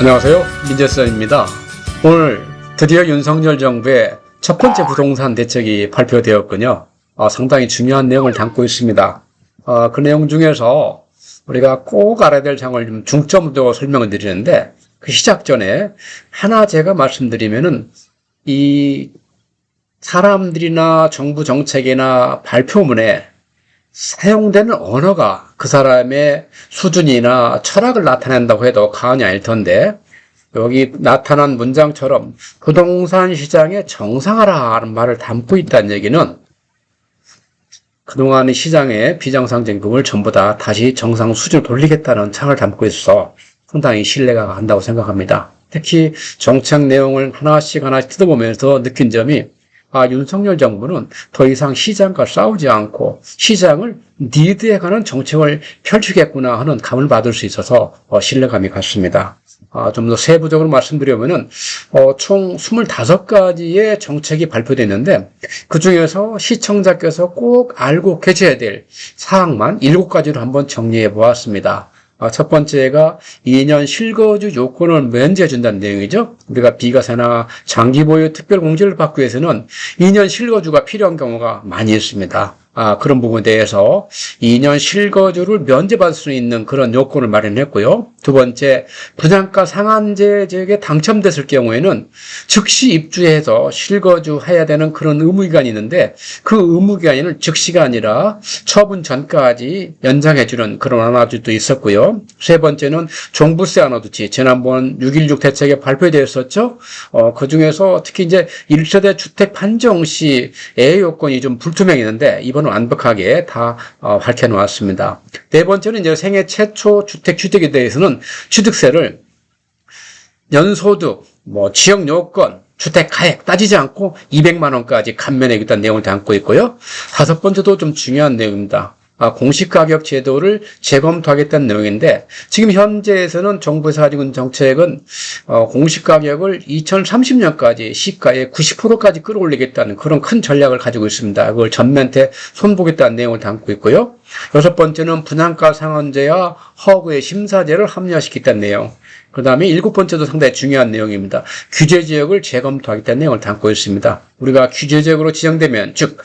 안녕하세요. 민재쌤입니다. 오늘 드디어 윤석열 정부의 첫 번째 부동산 대책이 발표되었군요. 상당히 중요한 내용을 담고 있습니다. 그 내용 중에서 우리가 꼭 알아야 될 점을 좀 중점적으로 설명을 드리는데, 그 시작 전에 하나 제가 말씀드리면은, 이 사람들이나 정부 정책이나 발표문에 사용되는 언어가 그 사람의 수준이나 철학을 나타낸다고 해도 과언이 아닐 텐데, 여기 나타난 문장처럼 부동산 시장의 정상화라는 말을 담고 있다는 얘기는 그동안의 시장의 비정상적인 부분을 전부 다 다시 정상 수준으로 돌리겠다는 창을 담고 있어서 상당히 신뢰가 간다고 생각합니다. 특히 정책 내용을 하나씩 뜯어보면서 느낀 점이, 윤석열 정부는 더 이상 시장과 싸우지 않고 시장을 리드해 가는 정책을 펼치겠구나 하는 감을 받을 수 있어서 신뢰감이 갔습니다. 좀 더 세부적으로 말씀드리면은, 총 25가지의 정책이 발표됐는데, 그 중에서 시청자께서 꼭 알고 계셔야 될 사항만 7가지로 한번 정리해 보았습니다. 첫 번째가 2년 실거주 요건을 면제해 준다는 내용이죠. 우리가 비과세나 장기 보유 특별 공제를 받기 위해서는 2년 실거주가 필요한 경우가 많이 있습니다. 그런 부분에 대해서 2년 실거주를 면제받을 수 있는 그런 요건을 마련했고요. 두 번째, 분양가 상한제 지역에 당첨됐을 경우에는 즉시 입주해서 실거주해야 되는 그런 의무기간이 있는데, 그 의무기간을 즉시가 아니라 처분 전까지 연장해주는 그런 완화주도 있었고요. 세 번째는 종부세 완화조치, 지난번 6.16 대책에 발표되었었죠. 그 중에서 특히 이제 1세대 주택 판정 시 예외 요건이 좀 불투명했는데, 이번은 완벽하게 다 밝혀놓았습니다. 네 번째는 이제 생애 최초 주택 취득에 대해서는 취득세를 연소득, 지역 요건, 주택 가액 따지지 않고 200만 원까지 감면해주겠다는 내용을 담고 있고요. 다섯 번째도 좀 중요한 내용입니다. 공시가격 제도를 재검토하겠다는 내용인데, 지금 현재에서는 정부에서 가지고 있는 정책은 공시가격을 2030년까지 시가의 90%까지 끌어올리겠다는 그런 큰 전략을 가지고 있습니다. 그걸 전면에 손보겠다는 내용을 담고 있고요. 여섯 번째는 분양가 상한제와 허그의 심사제를 합리화시키겠다는 내용. 그 다음에 일곱 번째도 상당히 중요한 내용입니다. 규제지역을 재검토하겠다는 내용을 담고 있습니다. 우리가 규제지역으로 지정되면, 즉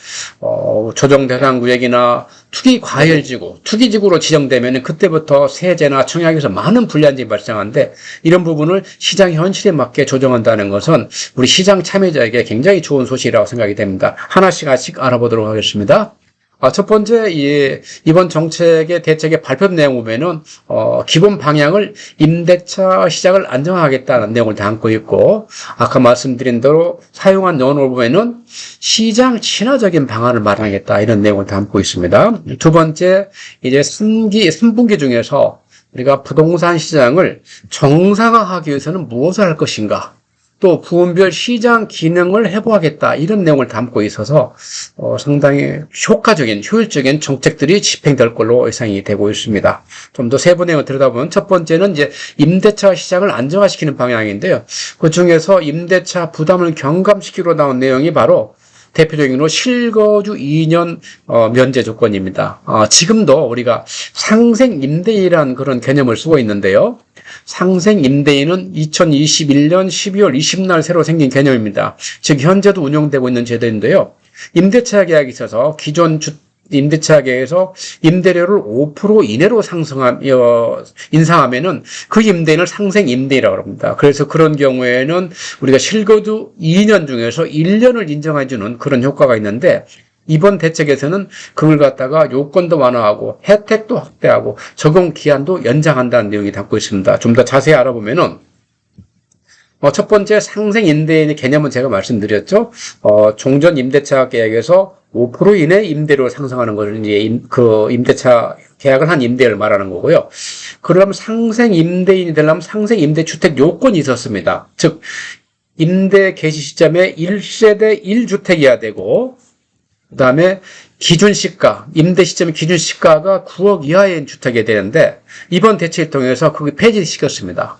조정대상 구역이나 투기과열지구, 투기지구로 지정되면 그때부터 세제나 청약에서 많은 불리한 점이 발생하는데, 이런 부분을 시장 현실에 맞게 조정한다는 것은 우리 시장 참여자에게 굉장히 좋은 소식이라고 생각이 됩니다. 하나씩 알아보도록 하겠습니다. 첫 번째, 이번 정책의 대책의 발표 내용 보면은, 기본 방향을 임대차 시장을 안정화하겠다는 내용을 담고 있고, 아까 말씀드린 대로 사용한 언어를 보면은 시장 친화적인 방안을 마련하겠다, 이런 내용을 담고 있습니다. 두 번째, 이제 3분기 중에서 우리가 부동산 시장을 정상화하기 위해서는 무엇을 할 것인가, 또 부분별 시장 기능을 해보겠다, 이런 내용을 담고 있어서 상당히 효율적인 정책들이 집행될 걸로 예상이 되고 있습니다. 좀 더 세부 내용을 들여다보면, 첫 번째는 이제 임대차 시장을 안정화시키는 방향인데요. 그 중에서 임대차 부담을 경감시키기로 나온 내용이 바로 대표적으로 실거주 2년 면제 조건입니다. 지금도 우리가 상생 임대인이라는 그런 개념을 쓰고 있는데요. 상생 임대인은 2021년 12월 20일 새로 생긴 개념입니다. 즉 현재도 운영되고 있는 제도인데요. 임대차 계약이 있어서 기존 임대차 계약에서 임대료를 5% 이내로 인상하면은 그 임대인을 상생 임대인이라고 합니다. 그래서 그런 경우에는 우리가 실거주 2년 중에서 1년을 인정해주는 그런 효과가 있는데, 이번 대책에서는 그걸 갖다가 요건도 완화하고 혜택도 확대하고 적용 기한도 연장한다는 내용이 담고 있습니다. 좀 더 자세히 알아보면은, 첫 번째 상생 임대인의 개념은 제가 말씀드렸죠. 종전 임대차 계약에서 5% 이내 임대료를 상승하는 것을 이제 그 임대차 계약을 한 임대를 말하는 거고요. 그러면 상생 임대인이 되려면 상생 임대주택 요건이 있었습니다. 즉 임대 개시 시점에 1세대 1주택이어야 되고, 그 다음에 기준 시가, 임대 시점 기준 시가가 9억 이하의 주택이 되는데, 이번 대책을 통해서 그게 폐지시켰습니다.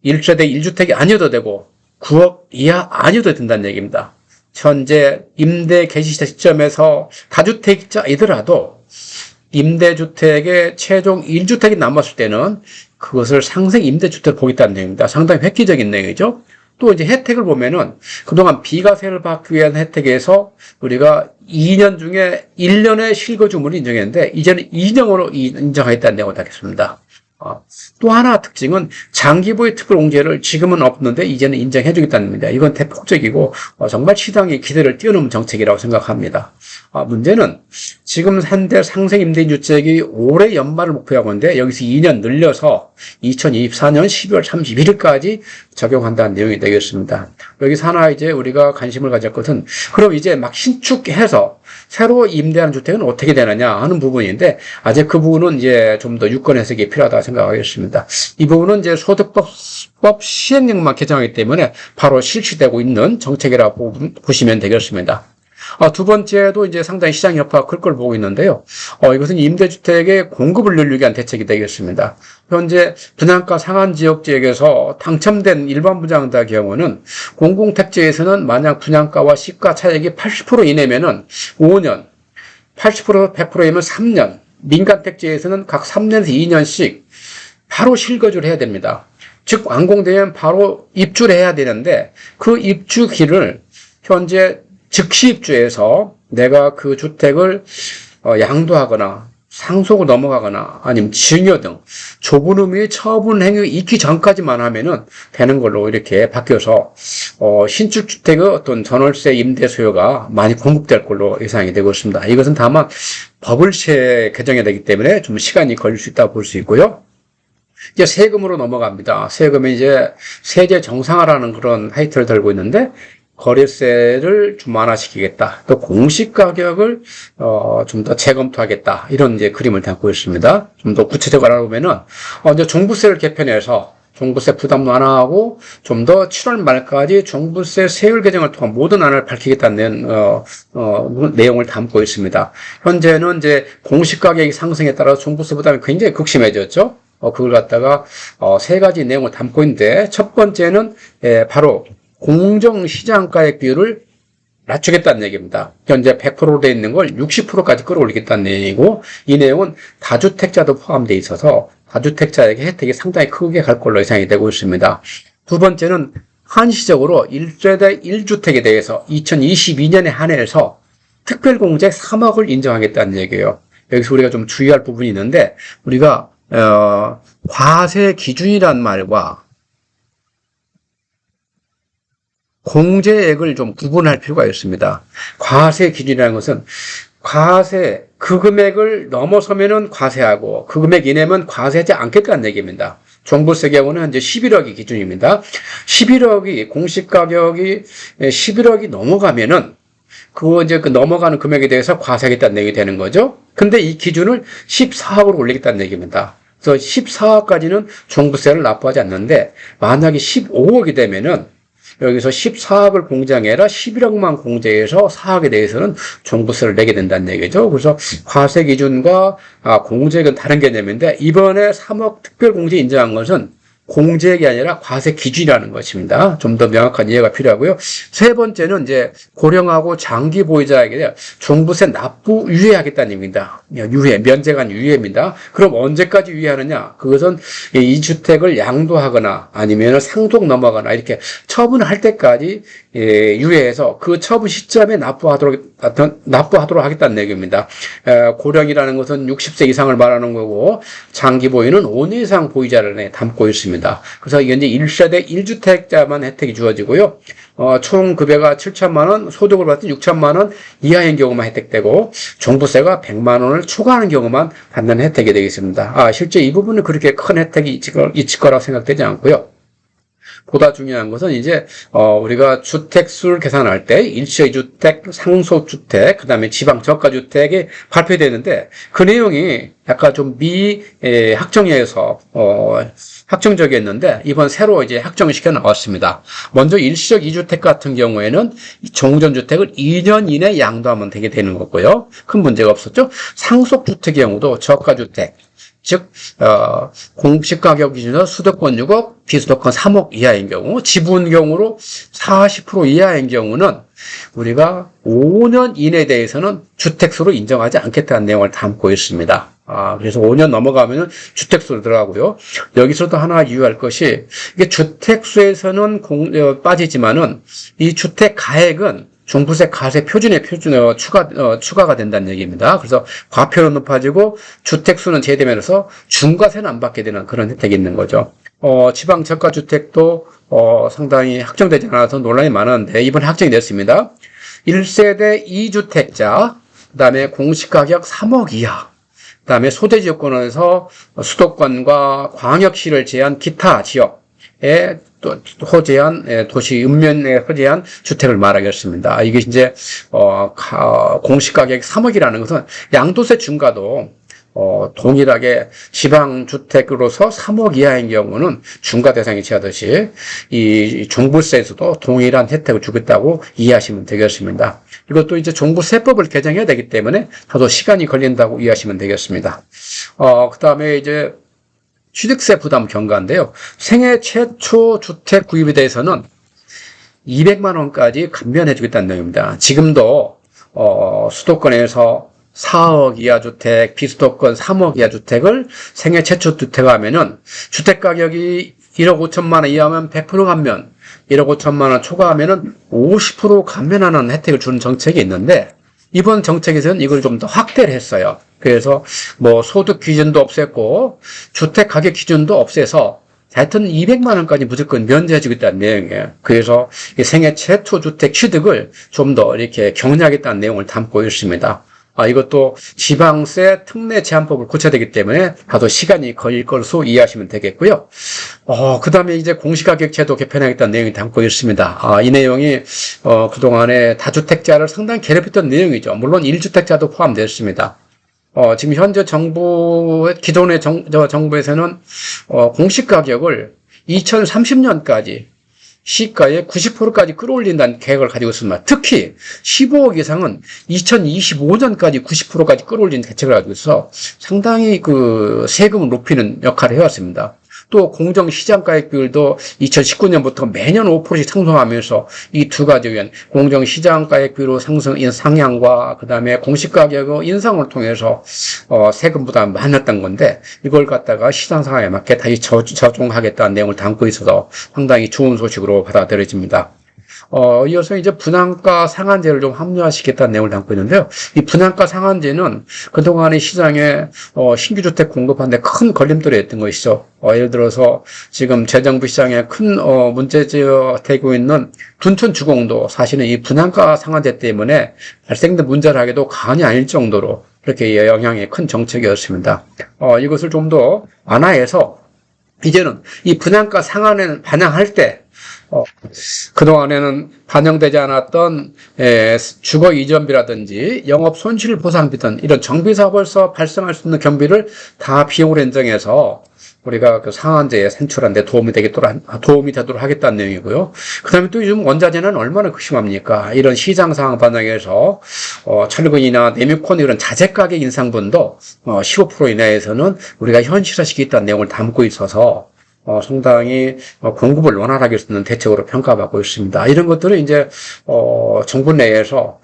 1세대 1주택이 아니어도 되고 9억 이하 아니어도 된다는 얘기입니다. 현재 임대 개시 시점에서 다주택자이더라도 임대주택의 최종 1주택이 남았을 때는 그것을 상생 임대주택을 보겠다는 내용입니다. 상당히 획기적인 내용이죠. 또 이제 혜택을 보면은 그동안 비과세를 받기 위한 혜택에서 우리가 2년 중에 1년의 실거주물을 인정했는데 이제는 2년으로 인정하겠다는 내용을 하겠습니다. 또 하나 특징은 장기보유 특별공제를 지금은 없는데 이제는 인정해주겠다는 겁니다. 이건 대폭적이고 정말 시장의 기대를 뛰어넘은 정책이라고 생각합니다. 문제는 지금 현재 상생 임대주택이 올해 연말을 목표하고 있는데 여기서 2년 늘려서 2024년 12월 31일까지 적용한다는 내용이 되겠습니다. 여기서 하나 이제 우리가 관심을 가질 것은 그럼 이제 막 신축해서 새로 임대하는 주택은 어떻게 되느냐 하는 부분인데 아직 그 부분은 이제 좀 더 유권 해석이 필요하다고 생각하겠습니다. 이 부분은 이제 소득법 시행령만 개정하기 때문에 바로 실시되고 있는 정책이라고 보시면 되겠습니다. 두 번째도 이제 상당히 시장 여파가 클 걸 보고 있는데요. 이것은 임대주택의 공급을 늘리기 위한 대책이 되겠습니다. 현재 분양가 상한 지역 지역에서 당첨된 일반 분양자 경우는 공공택지에서는 만약 분양가와 시가 차익이 80% 이내면은 5년, 80% 100%이면 3년, 민간 택지에서는 각 3년에서 2년씩 바로 실거주를 해야 됩니다. 즉 완공되면 바로 입주를 해야 되는데 그 입주기를 현재 즉시 입주해서 내가 그 주택을 양도하거나 상속을 넘어가거나 아니면 증여 등 좁은 의미의 처분 행위 있기 전까지만 하면은 되는 걸로 이렇게 바뀌어서 신축 주택의 어떤 전월세 임대 수요가 많이 공급될 걸로 예상이 되고 있습니다. 이것은 다만 법을 개정해야 되기 때문에 좀 시간이 걸릴 수 있다고 볼 수 있고요. 이제 세금으로 넘어갑니다. 세금이 이제 세제 정상화라는 그런 타이틀을 달고 있는데 거래세를 좀 완화시키겠다. 또 공시가격을 좀 더 재검토하겠다. 이런 이제 그림을 담고 있습니다. 좀 더 구체적으로 알아보면은 이제 종부세를 개편해서 종부세 부담 완화하고 좀 더 7월 말까지 종부세 세율 개정을 통한 모든 안을 밝히겠다는 내용을 담고 있습니다. 현재는 이제 공시가격이 상승에 따라서 종부세 부담이 굉장히 극심해졌죠. 그걸 갖다가 세 가지 내용을 담고 있는데 첫 번째는 바로 공정시장가액 비율을 낮추겠다는 얘기입니다. 현재 100%로 되어 있는 걸 60%까지 끌어올리겠다는 내용이고 이 내용은 다주택자도 포함되어 있어서 다주택자에게 혜택이 상당히 크게 갈 걸로 예상이 되고 있습니다. 두 번째는 한시적으로 1세대 1주택에 대해서 2022년에 한해서 특별공제 3억을 인정하겠다는 얘기예요. 여기서 우리가 좀 주의할 부분이 있는데 우리가 과세 기준이란 말과 공제액을 좀 구분할 필요가 있습니다. 과세 기준이라는 것은 그 금액을 넘어서면은 과세하고 그 금액 이내면 과세하지 않겠다는 얘기입니다. 종부세 경우는 현재 11억이 기준입니다. 11억이 공시가격이 11억이 넘어가면은 그 넘어가는 금액에 대해서 과세하겠다는 얘기 되는 거죠. 근데 이 기준을 14억으로 올리겠다는 얘기입니다. 그래서 14억까지는 종부세를 납부하지 않는데 만약에 15억이 되면은 여기서 14억을 공제하라 11억만 공제해서 4억에 대해서는 종부세를 내게 된다는 얘기죠. 그래서 과세 기준과 공제액은 다른 개념인데 이번에 3억 특별공제 인정한 것은 공제액이 아니라 과세 기준이라는 것입니다. 좀 더 명확한 이해가 필요하고요. 세 번째는 이제 고령하고 장기 보유자에게 종부세 납부 유예하겠다는 얘기입니다. 면제간 유예입니다. 그럼 언제까지 유예하느냐? 그것은 이 주택을 양도하거나 아니면 상속 넘어가거나 이렇게 처분할 때까지 유예해서 그 처분 시점에 납부하도록 하겠다는 얘기입니다. 고령이라는 것은 60세 이상을 말하는 거고 장기 보유는 5년 이상 보유자를 담고 있습니다. 그래서 현재 1세대 1주택자만 혜택이 주어지고요. 총 급여가 7천만 원, 소득을 받을 6천만 원 이하인 경우만 혜택되고 종부세가 100만 원을 초과하는 경우만 받는 혜택이 되겠습니다. 실제 이 부분은 그렇게 큰 혜택이 있을 거라고 생각되지 않고요. 보다 중요한 것은 이제 우리가 주택수를 계산할 때 일시적 주택, 상속주택, 그다음에 지방 저가주택이 발표되는데 그 내용이 약간 좀 확정해서 확정적이었는데 이번 새로 이제 확정시켜 나왔습니다. 먼저 일시적 2주택 같은 경우에는 종전주택을 2년 이내 양도하면 되게 되는 거고요. 큰 문제가 없었죠. 상속주택의 경우도 저가주택 즉 공시가격 기준으로 수도권 6억, 비수도권 3억 이하인 경우, 지분 경우로 40% 이하인 경우는 우리가 5년 이내에 대해서는 주택수로 인정하지 않겠다는 내용을 담고 있습니다. 그래서 5년 넘어가면은 주택수로 들어가고요. 여기서도 하나 유의할 것이, 이게 주택수에서는 빠지지만은, 이 주택 가액은 종부세 가세 표준에 추가가 된다는 얘기입니다. 그래서 과표는 높아지고, 주택수는 제외되면서 중과세는 안 받게 되는 그런 혜택이 있는 거죠. 지방 저가주택도, 상당히 확정되지 않아서 논란이 많았는데, 이번에 확정이 됐습니다. 1세대 2주택자, 그 다음에 공시가격 3억 이하, 그 다음에 소재지역권에서 수도권과 광역시를 제한 기타 지역에 또 호재한 도시 읍면에 호재한 주택을 말하겠습니다. 이게 이제 공시가격 3억이라는 것은 양도세 중과도 동일하게 지방주택으로서 3억 이하인 경우는 중과 대상에 취하듯이 이 종부세에서도 동일한 혜택을 주겠다고 이해하시면 되겠습니다. 이것도 이제 종부세법을 개정해야 되기 때문에 다소 시간이 걸린다고 이해하시면 되겠습니다. 그 다음에 이제 취득세 부담 경과인데요. 생애 최초 주택 구입에 대해서는 200만 원까지 감면해 주겠다는 내용입니다. 지금도 수도권에서 4억 이하 주택, 비수도권 3억 이하 주택을 생애 최초 주택 하면은 주택 가격이 1억 5천만 원 이하면 100% 감면, 1억 5천만 원 초과하면은 50% 감면하는 혜택을 주는 정책이 있는데, 이번 정책에서는 이걸 좀 더 확대를 했어요. 그래서 뭐 소득 기준도 없앴고 주택 가격 기준도 없애서 하여튼 200만 원까지 무조건 면제해 주겠다는 내용이에요. 그래서 생애 최초 주택 취득을 좀 더 이렇게 격려하겠다는 내용을 담고 있습니다. 이것도 지방세 특례 제한법을 고쳐야 되기 때문에 다소 시간이 걸릴 것으로 이해하시면 되겠고요. 그 다음에 이제 공시가격 제도 개편하겠다는 내용이 담고 있습니다. 이 내용이, 그동안에 다주택자를 상당히 괴롭혔던 내용이죠. 물론 1주택자도 포함되었습니다. 지금 현재 기존의 정부에서는, 공시가격을 2030년까지 시가의 90%까지 끌어올린다는 계획을 가지고 있습니다. 특히 15억 이상은 2025년까지 90%까지 끌어올린 대책을 가지고 있어 상당히 그 세금을 높이는 역할을 해왔습니다. 또 공정시장가액 비율도 2019년부터 매년 5%씩 상승하면서 이 두 가지 위한 공정시장가액 비율 상향과 그 다음에 공시가격 인상을 통해서 세금 부담을 많았던 건데 이걸 갖다가 시장 상황에 맞게 다시 적용하겠다는 내용을 담고 있어서 상당히 좋은 소식으로 받아들여집니다. 이어서 이제 분양가 상한제를 좀 합리화시키겠다는 내용을 담고 있는데요. 이 분양가 상한제는 그동안의 시장에 신규 주택 공급하는데 큰 걸림돌이 했던 것이죠. 예를 들어서 지금 재정부 시장에 큰 문제가 되고 있는 둔촌 주공도 사실은 이 분양가 상한제 때문에 발생된 문제라기도 과언이 아닐 정도로 그렇게 영향이 큰 정책이었습니다. 이것을 좀 더 완화해서 이제는 이 분양가 상한을 반영할 때 그동안에는 반영되지 않았던 주거 이전비라든지 영업 손실 보상비 등 이런 정비 사업에서 발생할 수 있는 경비를 다 비용으로 인정해서 우리가 그 상한제에 산출하는 데 도움이 되도록 하겠다는 내용이고요. 그 다음에 또 요즘 원자재는 얼마나 극심합니까? 이런 시장 상황 반영해서 철근이나 내미콘 이런 자재 가격 인상분도 15% 이내에서는 우리가 현실화시키겠다는 내용을 담고 있어서 상당히 공급을 원활하게 쓰는 대책으로 평가받고 있습니다. 이런 것들은 이제 정부 내에서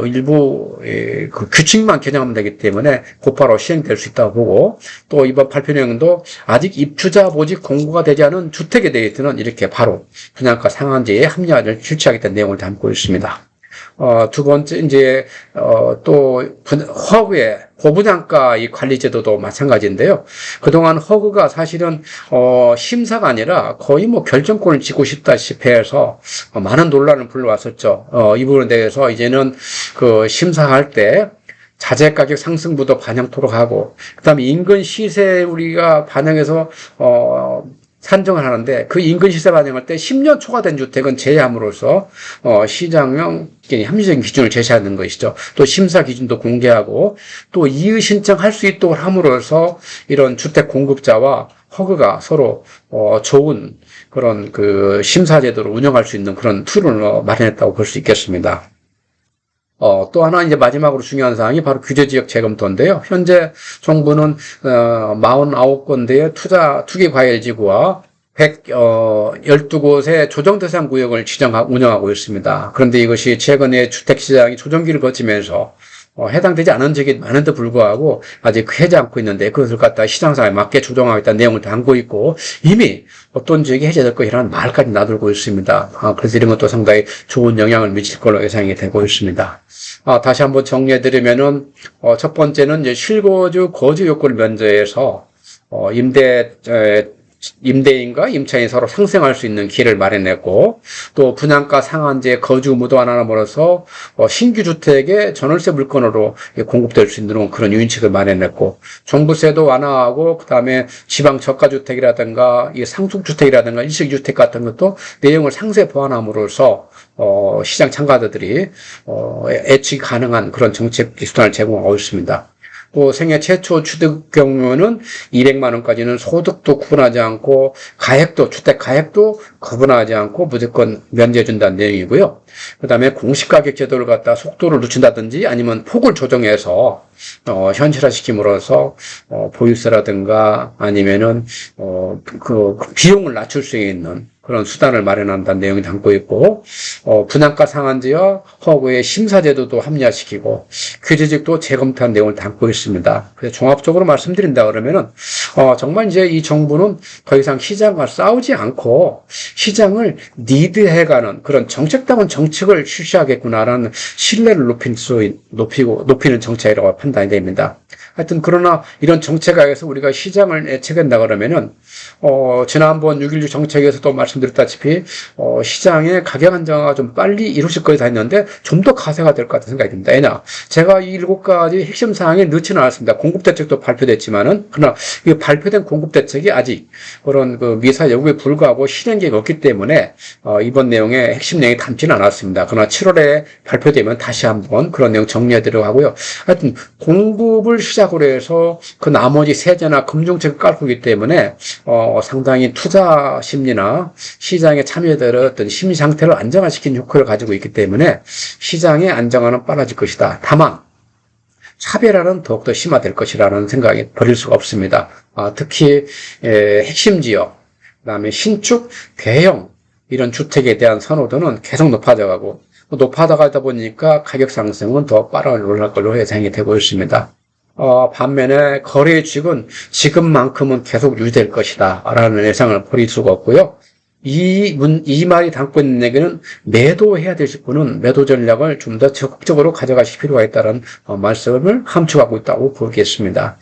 일부 그 규칙만 개정하면 되기 때문에 곧바로 시행될 수 있다고 보고 또 이번 발표 내용도 아직 입주자 모집 공고가 되지 않은 주택에 대해서는 이렇게 바로 분양가 상한제에 합리화를 실시하겠다는 내용을 담고 있습니다. 두 번째, 이제, 또, 허그의 고분양가 이 관리 제도도 마찬가지인데요. 그동안 허그가 사실은, 심사가 아니라 거의 뭐 결정권을 쥐고 싶다시피 해서 많은 논란을 불러왔었죠. 이 부분에 대해서 이제는 그 심사할 때 자재 가격 상승부도 반영토록 하고, 그 다음에 인근 시세 우리가 반영해서, 산정을 하는데 그 인근 시세 반영할 때 10년 초과된 주택은 제외함으로써 시장형 합리적인 기준을 제시하는 것이죠. 또 심사 기준도 공개하고 또 이의 신청할 수 있도록 함으로써 이런 주택 공급자와 허그가 서로 좋은 그런 그 심사 제도를 운영할 수 있는 그런 툴을 마련했다고 볼 수 있겠습니다. 또 하나 이제 마지막으로 중요한 사항이 바로 규제지역 재검토인데요. 현재 정부는 49건대의 투기 과열지구와 112곳의 조정대상 구역을 운영하고 있습니다. 그런데 이것이 최근에 주택시장이 조정기를 거치면서 해당되지 않은 적이 많은데 불구하고 아직 해지 않고 있는데 그것을 갖다 시장 상황에 맞게 조정하겠다는 내용을 담고 있고 이미 어떤 지역이 해제될 것이라는 말까지 놔두고 있습니다. 그래서 이런 것도 상당히 좋은 영향을 미칠 걸로 예상이 되고 있습니다. 다시 한번 정리해드리면은 첫 번째는 이제 실거주 거주 요건을 면제해서 임대인과 임차인이 서로 상생할 수 있는 기회를 마련했고 또 분양가 상한제 거주 의무도 완화함으로써 신규 주택의 전월세 물건으로 공급될 수 있는 그런 유인책을 마련했고 종부세도 완화하고 그다음에 지방 저가주택이라든가 이 상속주택이라든가 일식주택 같은 것도 내용을 상세 보완함으로써 시장 참가자들이 예측 가능한 그런 정책 수단을 제공하고 있습니다. 또 생애 최초 취득 경우는 200만 원까지는 소득도 구분하지 않고 가액도 주택 가액도 구분하지 않고 무조건 면제해 준다는 내용이고요. 그다음에 공시가격 제도를 갖다 속도를 늦춘다든지 아니면 폭을 조정해서 현실화시킴으로써 보유세라든가 아니면은 그 비용을 낮출 수 있는 그런 수단을 마련한다는 내용이 담고 있고 분양가 상한제와 허구의 심사제도도 합리화시키고 규제직도 재검토한 내용을 담고 있습니다. 그래서 종합적으로 말씀드린다 그러면은 정말 이제 이 정부는 더 이상 시장과 싸우지 않고 시장을 리드해가는 그런 정책다운 정책을 실시하겠구나라는 신뢰를 높이는 정책이라고 판단이 됩니다. 하여튼 그러나 이런 정책하에서 우리가 시장을 예측한다 그러면은 지난번 6.16 정책에서도 말씀드렸다시피 시장의 가격 안정화가 좀 빨리 이루어질 것이다 했는데 좀 더 가세가 될 것 같은 생각이 듭니다. 왜냐? 제가 이 7가지 핵심 사항에 넣지는 않았습니다. 공급대책도 발표됐지만은 그러나 이 발표된 공급대책이 아직 그런 그 미사 여부에 불구하고 실행 계획이 없기 때문에 이번 내용에 핵심 내용이 담지는 않았습니다. 그러나 7월에 발표되면 다시 한번 그런 내용 정리해드리려고 하고요. 하여튼 공급을 시작으로 해서 그 나머지 세제나 금융책을 깔고 있기 때문에 상당히 투자 심리나 시장에 참여자들의 어떤 심리 상태를 안정화시키는 효과를 가지고 있기 때문에 시장의 안정화는 빨라질 것이다. 다만 차별화는 더욱더 심화될 것이라는 생각이 버릴 수가 없습니다. 특히 핵심 지역, 그다음에 신축, 대형 이런 주택에 대한 선호도는 계속 높아져가고 높아져가다 보니까 가격 상승은 더 빠르게 올라갈 걸로 예상이 되고 있습니다. 반면에 거래의 주식은 지금만큼은 계속 유지될 것이다 라는 예상을 버릴 수가 없고요. 이 말이 담고 있는 얘기는 매도해야 되실 분은 매도 전략을 좀 더 적극적으로 가져가실 필요가 있다는 말씀을 함축하고 있다고 보겠습니다.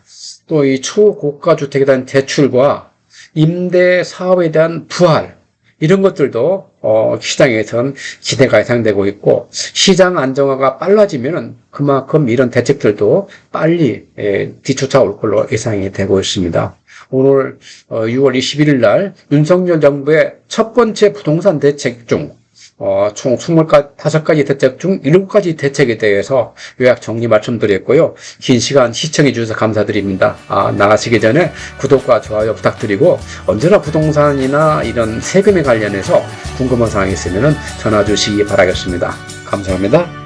또 이 초고가 주택에 대한 대출과 임대 사업에 대한 부활 이런 것들도 시장에선 기대가 예상되고 있고 시장 안정화가 빨라지면 그만큼 이런 대책들도 빨리 뒤쫓아올 걸로 예상이 되고 있습니다. 오늘 6월 21일 날 윤석열 정부의 첫 번째 부동산 대책 중 총 25가지 대책 중 7가지 대책에 대해서 요약 정리 말씀드렸고요. 긴 시간 시청해 주셔서 감사드립니다. 나가시기 전에 구독과 좋아요 부탁드리고 언제나 부동산이나 이런 세금에 관련해서 궁금한 사항이 있으면 전화 주시기 바라겠습니다. 감사합니다.